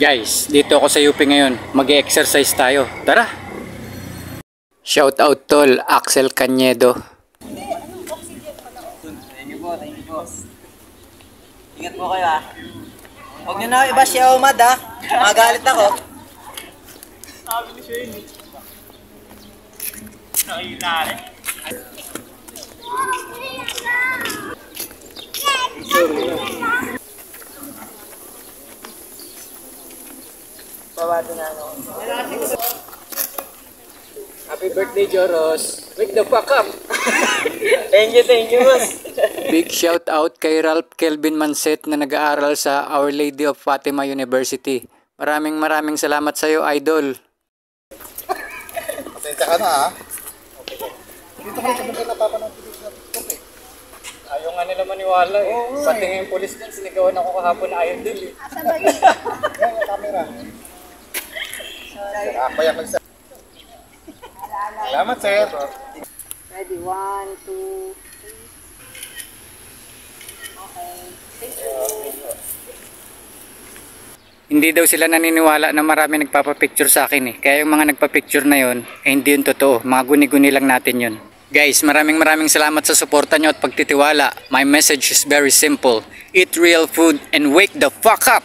Guys, dito ako sa UP ngayon. Mag-exercise tayo. Tara! Shout out tol, Axel Cañedo. Thank you po, thank you po. Ingat po kayo ah. Huwag nyo na iba siya umad ah. Magalit ako. Sabi ni Shane. Nakilala. Bawato na ano. Happy birthday, Joros. Wake the fuck up! Thank you, boss. Big shout out kay Ralph Kelvin Manset na nag-aaral sa Our Lady of Fatima University. Maraming salamat sa iyo, idol. Pasensya ka na ha. Dito ka rin sa napapanood ko sa TikTok eh. Ayaw nga nila maniwala eh. Pati nga yung polis din, sinigawan ako kahapon na ayaw din eh. Yan yung camera. Ako yan magsa. Salamat sir. Ready, 1, 2, 3. Okay. Thank you. Hindi daw sila naniniwala na marami nagpapapicture sa akin eh. Kaya yung mga nagpapicture na yun, eh hindi yun totoo. Mga guni-guni lang natin yun. Guys, maraming salamat sa suporta nyo at pagtitiwala. My message is very simple. Eat real food and wake the fuck up!